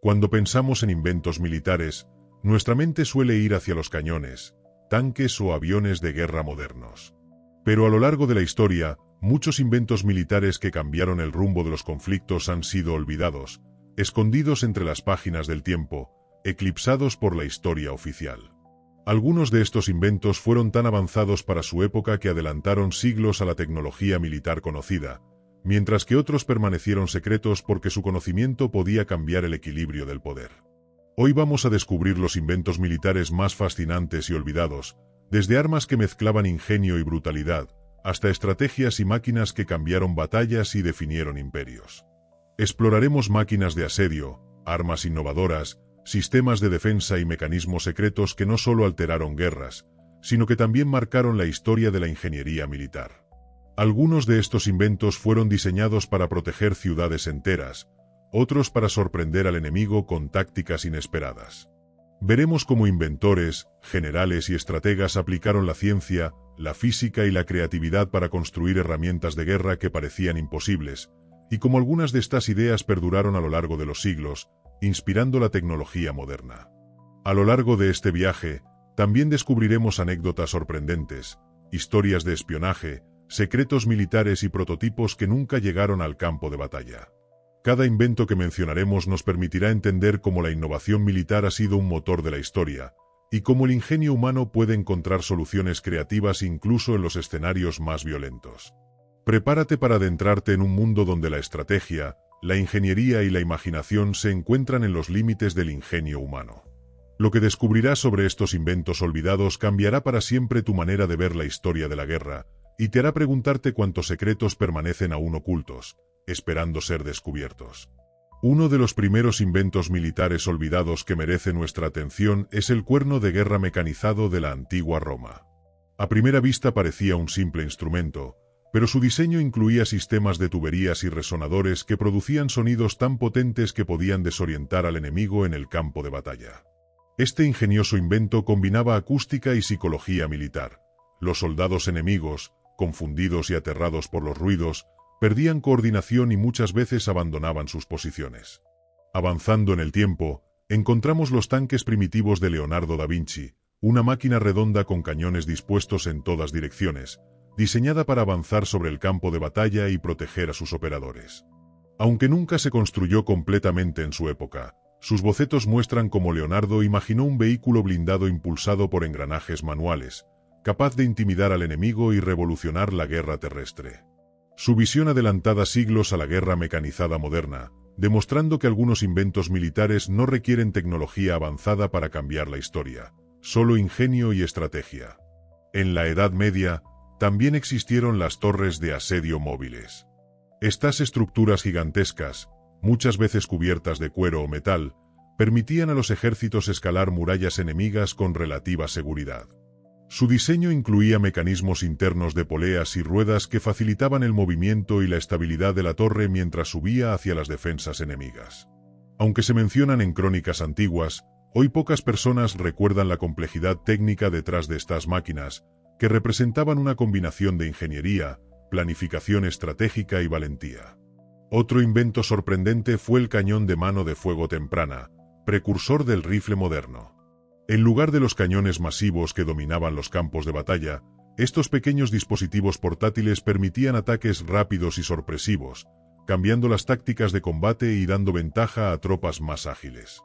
Cuando pensamos en inventos militares, nuestra mente suele ir hacia los cañones, tanques o aviones de guerra modernos. Pero a lo largo de la historia, muchos inventos militares que cambiaron el rumbo de los conflictos han sido olvidados, escondidos entre las páginas del tiempo, eclipsados por la historia oficial. Algunos de estos inventos fueron tan avanzados para su época que adelantaron siglos a la tecnología militar conocida, mientras que otros permanecieron secretos porque su conocimiento podía cambiar el equilibrio del poder. Hoy vamos a descubrir los inventos militares más fascinantes y olvidados, desde armas que mezclaban ingenio y brutalidad, hasta estrategias y máquinas que cambiaron batallas y definieron imperios. Exploraremos máquinas de asedio, armas innovadoras, sistemas de defensa y mecanismos secretos que no solo alteraron guerras, sino que también marcaron la historia de la ingeniería militar. Algunos de estos inventos fueron diseñados para proteger ciudades enteras, otros para sorprender al enemigo con tácticas inesperadas. Veremos cómo inventores, generales y estrategas aplicaron la ciencia, la física y la creatividad para construir herramientas de guerra que parecían imposibles, y cómo algunas de estas ideas perduraron a lo largo de los siglos, inspirando la tecnología moderna. A lo largo de este viaje, también descubriremos anécdotas sorprendentes, historias de espionaje, secretos militares y prototipos que nunca llegaron al campo de batalla. Cada invento que mencionaremos nos permitirá entender cómo la innovación militar ha sido un motor de la historia, y cómo el ingenio humano puede encontrar soluciones creativas incluso en los escenarios más violentos. Prepárate para adentrarte en un mundo donde la estrategia, la ingeniería y la imaginación se encuentran en los límites del ingenio humano. Lo que descubrirás sobre estos inventos olvidados cambiará para siempre tu manera de ver la historia de la guerra, y te hará preguntarte cuántos secretos permanecen aún ocultos, esperando ser descubiertos. Uno de los primeros inventos militares olvidados que merece nuestra atención es el cuerno de guerra mecanizado de la antigua Roma. A primera vista parecía un simple instrumento, pero su diseño incluía sistemas de tuberías y resonadores que producían sonidos tan potentes que podían desorientar al enemigo en el campo de batalla. Este ingenioso invento combinaba acústica y psicología militar. Los soldados enemigos, confundidos y aterrados por los ruidos, perdían coordinación y muchas veces abandonaban sus posiciones. Avanzando en el tiempo, encontramos los tanques primitivos de Leonardo da Vinci, una máquina redonda con cañones dispuestos en todas direcciones, diseñada para avanzar sobre el campo de batalla y proteger a sus operadores. Aunque nunca se construyó completamente en su época, sus bocetos muestran cómo Leonardo imaginó un vehículo blindado impulsado por engranajes manuales, capaz de intimidar al enemigo y revolucionar la guerra terrestre. Su visión adelantada siglos a la guerra mecanizada moderna, demostrando que algunos inventos militares no requieren tecnología avanzada para cambiar la historia, solo ingenio y estrategia. En la Edad Media, también existieron las torres de asedio móviles. Estas estructuras gigantescas, muchas veces cubiertas de cuero o metal, permitían a los ejércitos escalar murallas enemigas con relativa seguridad. Su diseño incluía mecanismos internos de poleas y ruedas que facilitaban el movimiento y la estabilidad de la torre mientras subía hacia las defensas enemigas. Aunque se mencionan en crónicas antiguas, hoy pocas personas recuerdan la complejidad técnica detrás de estas máquinas, que representaban una combinación de ingeniería, planificación estratégica y valentía. Otro invento sorprendente fue el cañón de mano de fuego temprana, precursor del rifle moderno. En lugar de los cañones masivos que dominaban los campos de batalla, estos pequeños dispositivos portátiles permitían ataques rápidos y sorpresivos, cambiando las tácticas de combate y dando ventaja a tropas más ágiles.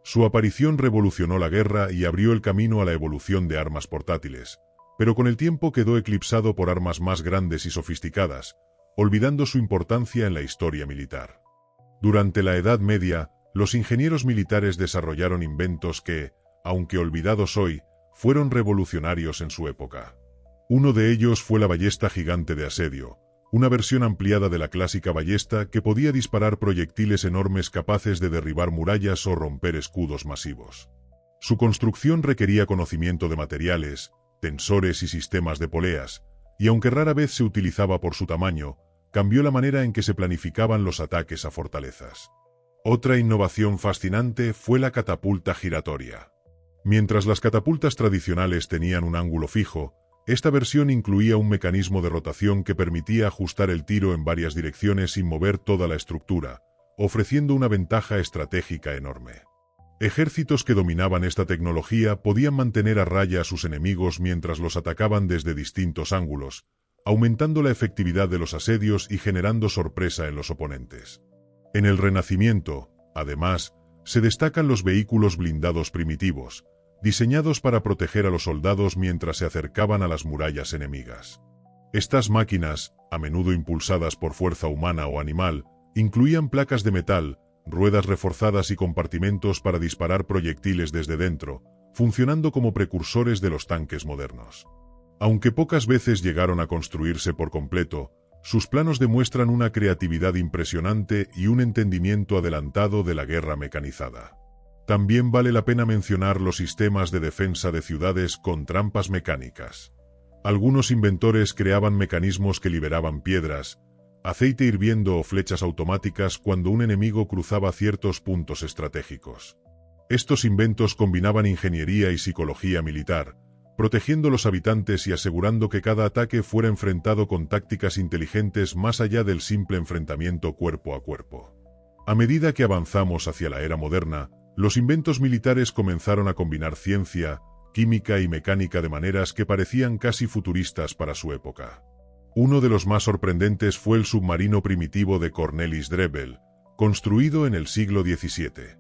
Su aparición revolucionó la guerra y abrió el camino a la evolución de armas portátiles, pero con el tiempo quedó eclipsado por armas más grandes y sofisticadas, olvidando su importancia en la historia militar. Durante la Edad Media, los ingenieros militares desarrollaron inventos que, aunque olvidados hoy, fueron revolucionarios en su época. Uno de ellos fue la ballesta gigante de asedio, una versión ampliada de la clásica ballesta que podía disparar proyectiles enormes capaces de derribar murallas o romper escudos masivos. Su construcción requería conocimiento de materiales, tensores y sistemas de poleas, y aunque rara vez se utilizaba por su tamaño, cambió la manera en que se planificaban los ataques a fortalezas. Otra innovación fascinante fue la catapulta giratoria. Mientras las catapultas tradicionales tenían un ángulo fijo, esta versión incluía un mecanismo de rotación que permitía ajustar el tiro en varias direcciones sin mover toda la estructura, ofreciendo una ventaja estratégica enorme. Ejércitos que dominaban esta tecnología podían mantener a raya a sus enemigos mientras los atacaban desde distintos ángulos, aumentando la efectividad de los asedios y generando sorpresa en los oponentes. En el Renacimiento, además, se destacan los vehículos blindados primitivos, diseñados para proteger a los soldados mientras se acercaban a las murallas enemigas. Estas máquinas, a menudo impulsadas por fuerza humana o animal, incluían placas de metal, ruedas reforzadas y compartimentos para disparar proyectiles desde dentro, funcionando como precursores de los tanques modernos. Aunque pocas veces llegaron a construirse por completo, sus planos demuestran una creatividad impresionante y un entendimiento adelantado de la guerra mecanizada. También vale la pena mencionar los sistemas de defensa de ciudades con trampas mecánicas. Algunos inventores creaban mecanismos que liberaban piedras, aceite hirviendo o flechas automáticas cuando un enemigo cruzaba ciertos puntos estratégicos. Estos inventos combinaban ingeniería y psicología militar, protegiendo a los habitantes y asegurando que cada ataque fuera enfrentado con tácticas inteligentes más allá del simple enfrentamiento cuerpo a cuerpo. A medida que avanzamos hacia la era moderna, los inventos militares comenzaron a combinar ciencia, química y mecánica de maneras que parecían casi futuristas para su época. Uno de los más sorprendentes fue el submarino primitivo de Cornelis Drebbel, construido en el siglo XVII.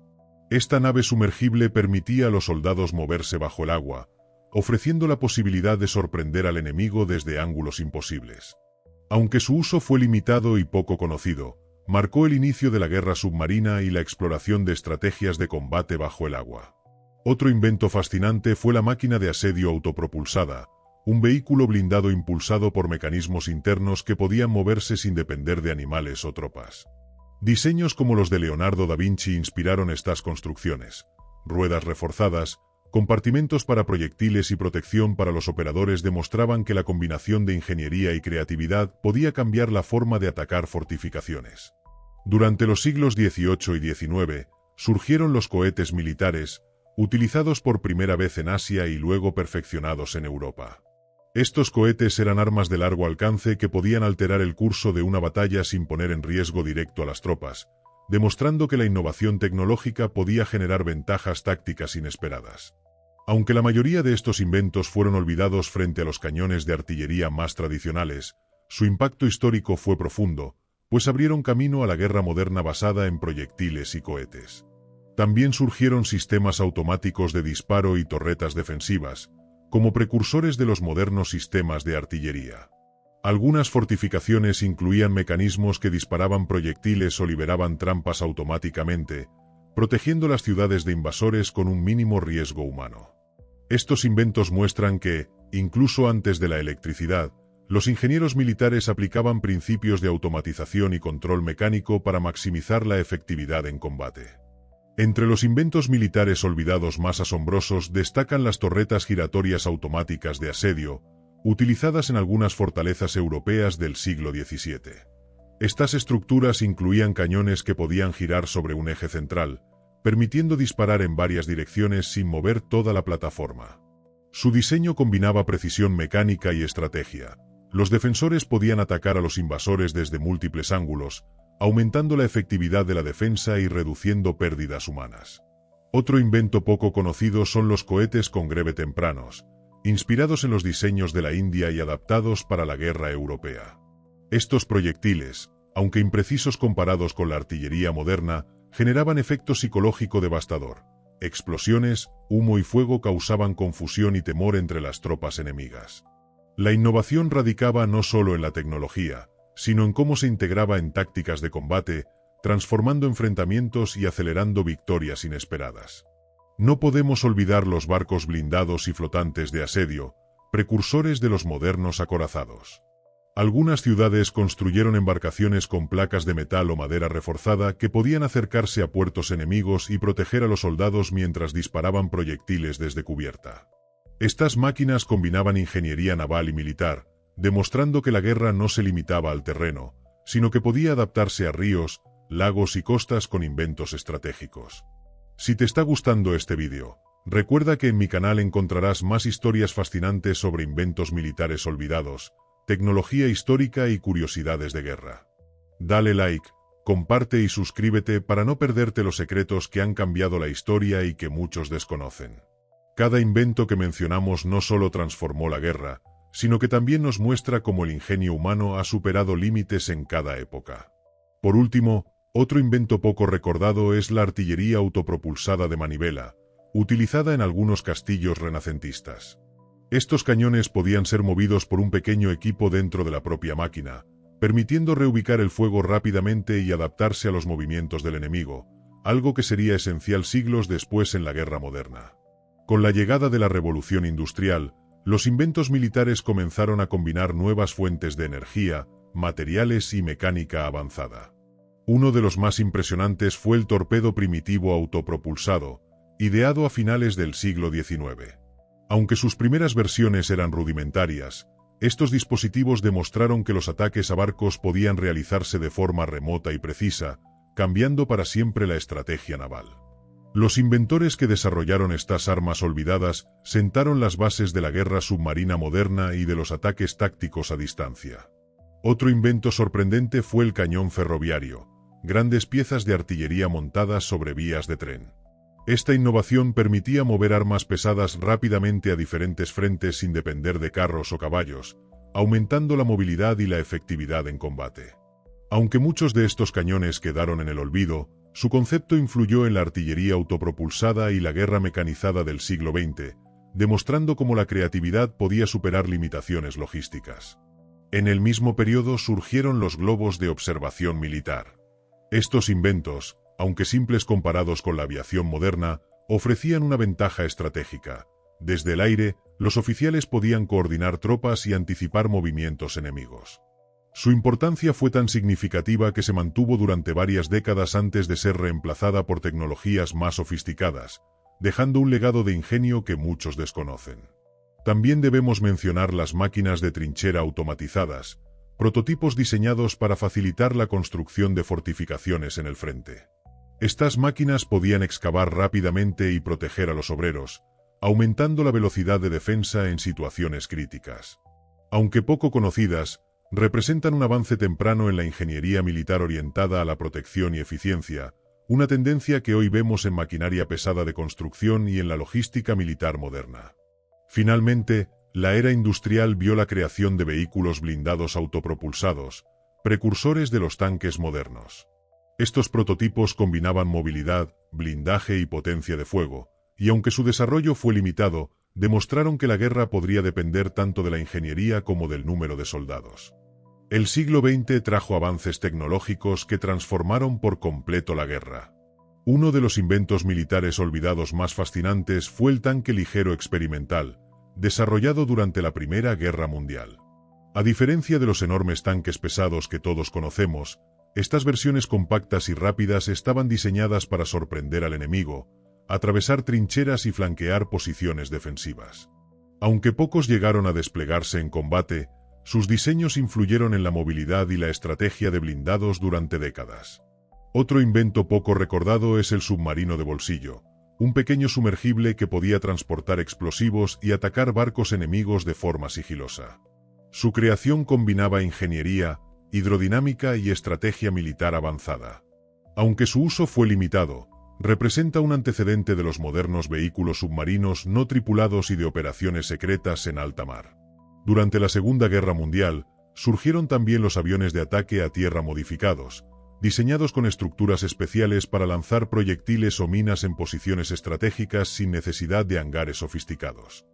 Esta nave sumergible permitía a los soldados moverse bajo el agua, ofreciendo la posibilidad de sorprender al enemigo desde ángulos imposibles. Aunque su uso fue limitado y poco conocido, marcó el inicio de la guerra submarina y la exploración de estrategias de combate bajo el agua. Otro invento fascinante fue la máquina de asedio autopropulsada, un vehículo blindado impulsado por mecanismos internos que podían moverse sin depender de animales o tropas. Diseños como los de Leonardo da Vinci inspiraron estas construcciones: ruedas reforzadas, compartimentos para proyectiles y protección para los operadores demostraban que la combinación de ingeniería y creatividad podía cambiar la forma de atacar fortificaciones. Durante los siglos XVIII y XIX, surgieron los cohetes militares, utilizados por primera vez en Asia y luego perfeccionados en Europa. Estos cohetes eran armas de largo alcance que podían alterar el curso de una batalla sin poner en riesgo directo a las tropas, demostrando que la innovación tecnológica podía generar ventajas tácticas inesperadas. Aunque la mayoría de estos inventos fueron olvidados frente a los cañones de artillería más tradicionales, su impacto histórico fue profundo, pues abrieron camino a la guerra moderna basada en proyectiles y cohetes. También surgieron sistemas automáticos de disparo y torretas defensivas, como precursores de los modernos sistemas de artillería. Algunas fortificaciones incluían mecanismos que disparaban proyectiles o liberaban trampas automáticamente, protegiendo las ciudades de invasores con un mínimo riesgo humano. Estos inventos muestran que, incluso antes de la electricidad, los ingenieros militares aplicaban principios de automatización y control mecánico para maximizar la efectividad en combate. Entre los inventos militares olvidados más asombrosos destacan las torretas giratorias automáticas de asedio, utilizadas en algunas fortalezas europeas del siglo XVII. Estas estructuras incluían cañones que podían girar sobre un eje central, permitiendo disparar en varias direcciones sin mover toda la plataforma. Su diseño combinaba precisión mecánica y estrategia. Los defensores podían atacar a los invasores desde múltiples ángulos, aumentando la efectividad de la defensa y reduciendo pérdidas humanas. Otro invento poco conocido son los cohetes con greve tempranos, inspirados en los diseños de la India y adaptados para la guerra europea. Estos proyectiles, aunque imprecisos comparados con la artillería moderna, generaban efecto psicológico devastador. Explosiones, humo y fuego causaban confusión y temor entre las tropas enemigas. La innovación radicaba no solo en la tecnología, sino en cómo se integraba en tácticas de combate, transformando enfrentamientos y acelerando victorias inesperadas. No podemos olvidar los barcos blindados y flotantes de asedio, precursores de los modernos acorazados. Algunas ciudades construyeron embarcaciones con placas de metal o madera reforzada que podían acercarse a puertos enemigos y proteger a los soldados mientras disparaban proyectiles desde cubierta. Estas máquinas combinaban ingeniería naval y militar, demostrando que la guerra no se limitaba al terreno, sino que podía adaptarse a ríos, lagos y costas con inventos estratégicos. Si te está gustando este vídeo, recuerda que en mi canal encontrarás más historias fascinantes sobre inventos militares olvidados, tecnología histórica y curiosidades de guerra. Dale like, comparte y suscríbete para no perderte los secretos que han cambiado la historia y que muchos desconocen. Cada invento que mencionamos no solo transformó la guerra, sino que también nos muestra cómo el ingenio humano ha superado límites en cada época. Por último, otro invento poco recordado es la artillería autopropulsada de manivela, utilizada en algunos castillos renacentistas. Estos cañones podían ser movidos por un pequeño equipo dentro de la propia máquina, permitiendo reubicar el fuego rápidamente y adaptarse a los movimientos del enemigo, algo que sería esencial siglos después en la guerra moderna. Con la llegada de la revolución industrial, los inventos militares comenzaron a combinar nuevas fuentes de energía, materiales y mecánica avanzada. Uno de los más impresionantes fue el torpedo primitivo autopropulsado, ideado a finales del siglo XIX. Aunque sus primeras versiones eran rudimentarias, estos dispositivos demostraron que los ataques a barcos podían realizarse de forma remota y precisa, cambiando para siempre la estrategia naval. Los inventores que desarrollaron estas armas olvidadas sentaron las bases de la guerra submarina moderna y de los ataques tácticos a distancia. Otro invento sorprendente fue el cañón ferroviario, grandes piezas de artillería montadas sobre vías de tren. Esta innovación permitía mover armas pesadas rápidamente a diferentes frentes sin depender de carros o caballos, aumentando la movilidad y la efectividad en combate. Aunque muchos de estos cañones quedaron en el olvido, su concepto influyó en la artillería autopropulsada y la guerra mecanizada del siglo XX, demostrando cómo la creatividad podía superar limitaciones logísticas. En el mismo periodo surgieron los globos de observación militar. Estos inventos, aunque simples comparados con la aviación moderna, ofrecían una ventaja estratégica. Desde el aire, los oficiales podían coordinar tropas y anticipar movimientos enemigos. Su importancia fue tan significativa que se mantuvo durante varias décadas antes de ser reemplazada por tecnologías más sofisticadas, dejando un legado de ingenio que muchos desconocen. También debemos mencionar las máquinas de trinchera automatizadas, prototipos diseñados para facilitar la construcción de fortificaciones en el frente. Estas máquinas podían excavar rápidamente y proteger a los obreros, aumentando la velocidad de defensa en situaciones críticas. Aunque poco conocidas, representan un avance temprano en la ingeniería militar orientada a la protección y eficiencia, una tendencia que hoy vemos en maquinaria pesada de construcción y en la logística militar moderna. Finalmente, la era industrial vio la creación de vehículos blindados autopropulsados, precursores de los tanques modernos. Estos prototipos combinaban movilidad, blindaje y potencia de fuego, y aunque su desarrollo fue limitado, demostraron que la guerra podría depender tanto de la ingeniería como del número de soldados. El siglo XX trajo avances tecnológicos que transformaron por completo la guerra. Uno de los inventos militares olvidados más fascinantes fue el tanque ligero experimental, desarrollado durante la Primera Guerra Mundial. A diferencia de los enormes tanques pesados que todos conocemos, estas versiones compactas y rápidas estaban diseñadas para sorprender al enemigo, atravesar trincheras y flanquear posiciones defensivas. Aunque pocos llegaron a desplegarse en combate, sus diseños influyeron en la movilidad y la estrategia de blindados durante décadas. Otro invento poco recordado es el submarino de bolsillo, un pequeño sumergible que podía transportar explosivos y atacar barcos enemigos de forma sigilosa. Su creación combinaba ingeniería, hidrodinámica y estrategia militar avanzada. Aunque su uso fue limitado, representa un antecedente de los modernos vehículos submarinos no tripulados y de operaciones secretas en alta mar. Durante la Segunda Guerra Mundial, surgieron también los aviones de ataque a tierra modificados, diseñados con estructuras especiales para lanzar proyectiles o minas en posiciones estratégicas sin necesidad de hangares sofisticados.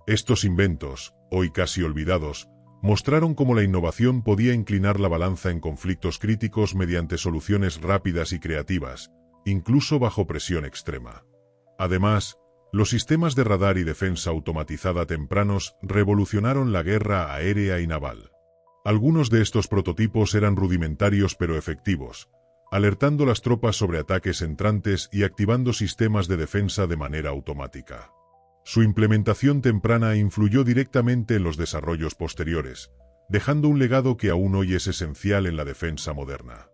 Estos inventos, hoy casi olvidados, mostraron cómo la innovación podía inclinar la balanza en conflictos críticos mediante soluciones rápidas y creativas, incluso bajo presión extrema. Además, los sistemas de radar y defensa automatizada tempranos revolucionaron la guerra aérea y naval. Algunos de estos prototipos eran rudimentarios pero efectivos, alertando las tropas sobre ataques entrantes y activando sistemas de defensa de manera automática. Su implementación temprana influyó directamente en los desarrollos posteriores, dejando un legado que aún hoy es esencial en la defensa moderna.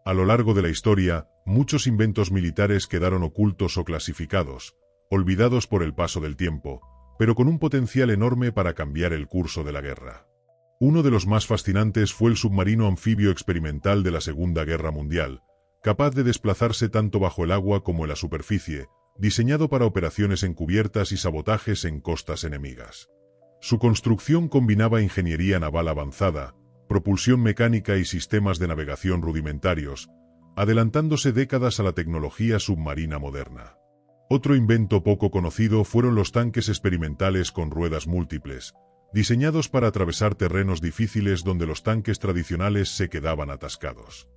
A lo largo de la historia, muchos inventos militares quedaron ocultos o clasificados, olvidados por el paso del tiempo, pero con un potencial enorme para cambiar el curso de la guerra. Uno de los más fascinantes fue el submarino anfibio experimental de la Segunda Guerra Mundial, capaz de desplazarse tanto bajo el agua como en la superficie, diseñado para operaciones encubiertas y sabotajes en costas enemigas. Su construcción combinaba ingeniería naval avanzada, propulsión mecánica y sistemas de navegación rudimentarios, adelantándose décadas a la tecnología submarina moderna. Otro invento poco conocido fueron los tanques experimentales con ruedas múltiples, diseñados para atravesar terrenos difíciles donde los tanques tradicionales se quedaban atascados.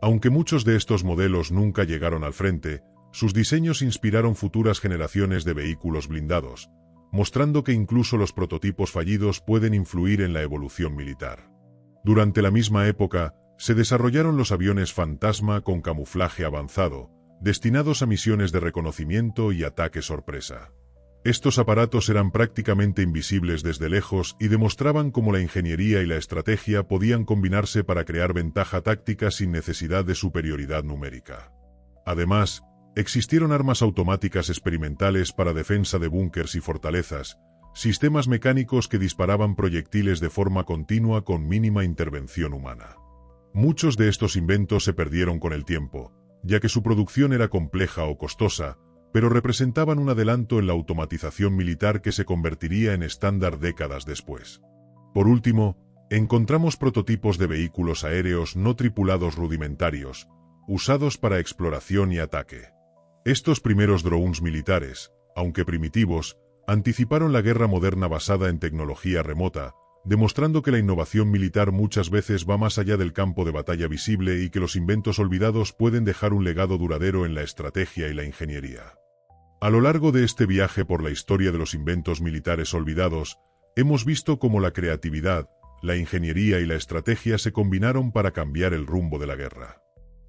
Aunque muchos de estos modelos nunca llegaron al frente, sus diseños inspiraron futuras generaciones de vehículos blindados, mostrando que incluso los prototipos fallidos pueden influir en la evolución militar. Durante la misma época, se desarrollaron los aviones fantasma con camuflaje avanzado, destinados a misiones de reconocimiento y ataque sorpresa. Estos aparatos eran prácticamente invisibles desde lejos y demostraban cómo la ingeniería y la estrategia podían combinarse para crear ventaja táctica sin necesidad de superioridad numérica. Además, existieron armas automáticas experimentales para defensa de búnkers y fortalezas, sistemas mecánicos que disparaban proyectiles de forma continua con mínima intervención humana. Muchos de estos inventos se perdieron con el tiempo, ya que su producción era compleja o costosa, pero representaban un adelanto en la automatización militar que se convertiría en estándar décadas después. Por último, encontramos prototipos de vehículos aéreos no tripulados rudimentarios, usados para exploración y ataque. Estos primeros drones militares, aunque primitivos, anticiparon la guerra moderna basada en tecnología remota, demostrando que la innovación militar muchas veces va más allá del campo de batalla visible y que los inventos olvidados pueden dejar un legado duradero en la estrategia y la ingeniería. A lo largo de este viaje por la historia de los inventos militares olvidados, hemos visto cómo la creatividad, la ingeniería y la estrategia se combinaron para cambiar el rumbo de la guerra.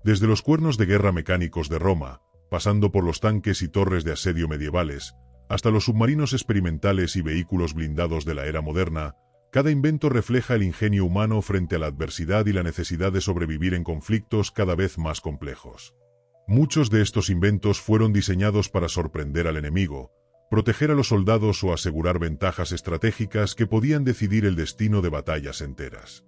Desde los cuernos de guerra mecánicos de Roma, pasando por los tanques y torres de asedio medievales, hasta los submarinos experimentales y vehículos blindados de la era moderna, cada invento refleja el ingenio humano frente a la adversidad y la necesidad de sobrevivir en conflictos cada vez más complejos. Muchos de estos inventos fueron diseñados para sorprender al enemigo, proteger a los soldados o asegurar ventajas estratégicas que podían decidir el destino de batallas enteras.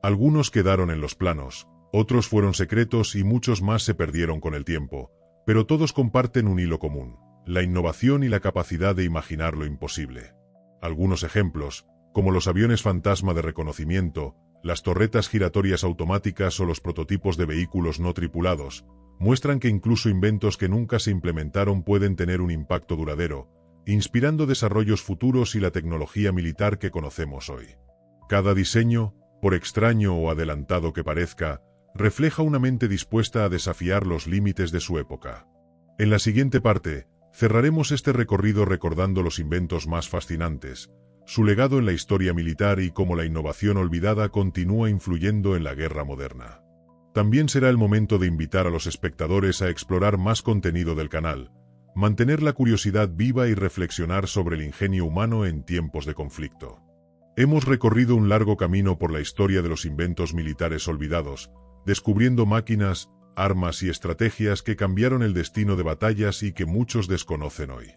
Algunos quedaron en los planos, otros fueron secretos y muchos más se perdieron con el tiempo, pero todos comparten un hilo común: la innovación y la capacidad de imaginar lo imposible. Algunos ejemplos, como los aviones fantasma de reconocimiento, las torretas giratorias automáticas o los prototipos de vehículos no tripulados, muestran que incluso inventos que nunca se implementaron pueden tener un impacto duradero, inspirando desarrollos futuros y la tecnología militar que conocemos hoy. Cada diseño, por extraño o adelantado que parezca, refleja una mente dispuesta a desafiar los límites de su época. En la siguiente parte, cerraremos este recorrido recordando los inventos más fascinantes, su legado en la historia militar y cómo la innovación olvidada continúa influyendo en la guerra moderna. También será el momento de invitar a los espectadores a explorar más contenido del canal, mantener la curiosidad viva y reflexionar sobre el ingenio humano en tiempos de conflicto. Hemos recorrido un largo camino por la historia de los inventos militares olvidados, descubriendo máquinas, armas y estrategias que cambiaron el destino de batallas y que muchos desconocen hoy.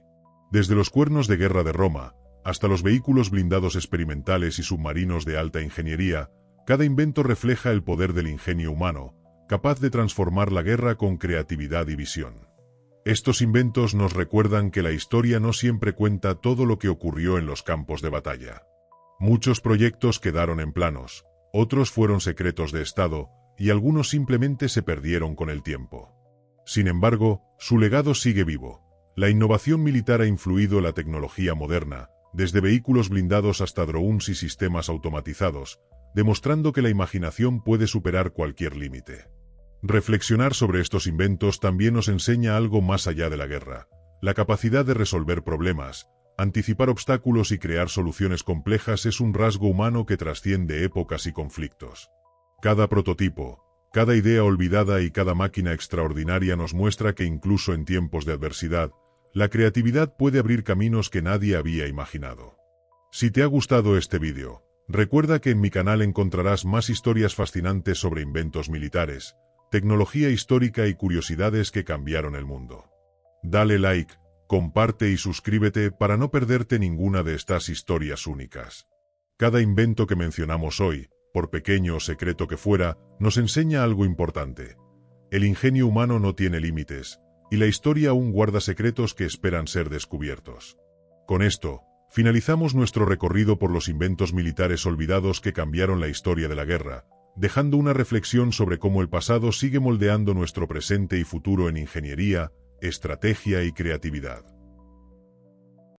Desde los cuernos de guerra de Roma, hasta los vehículos blindados experimentales y submarinos de alta ingeniería, cada invento refleja el poder del ingenio humano, capaz de transformar la guerra con creatividad y visión. Estos inventos nos recuerdan que la historia no siempre cuenta todo lo que ocurrió en los campos de batalla. Muchos proyectos quedaron en planos, otros fueron secretos de Estado, y algunos simplemente se perdieron con el tiempo. Sin embargo, su legado sigue vivo. La innovación militar ha influido en la tecnología moderna, desde vehículos blindados hasta drones y sistemas automatizados, demostrando que la imaginación puede superar cualquier límite. Reflexionar sobre estos inventos también nos enseña algo más allá de la guerra: la capacidad de resolver problemas, anticipar obstáculos y crear soluciones complejas es un rasgo humano que trasciende épocas y conflictos. Cada prototipo, cada idea olvidada y cada máquina extraordinaria nos muestra que incluso en tiempos de adversidad, la creatividad puede abrir caminos que nadie había imaginado. Si te ha gustado este vídeo, recuerda que en mi canal encontrarás más historias fascinantes sobre inventos militares, tecnología histórica y curiosidades que cambiaron el mundo. Dale like, comparte y suscríbete para no perderte ninguna de estas historias únicas. Cada invento que mencionamos hoy, por pequeño o secreto que fuera, nos enseña algo importante. El ingenio humano no tiene límites, y la historia aún guarda secretos que esperan ser descubiertos. Con esto, finalizamos nuestro recorrido por los inventos militares olvidados que cambiaron la historia de la guerra, dejando una reflexión sobre cómo el pasado sigue moldeando nuestro presente y futuro en ingeniería, estrategia y creatividad.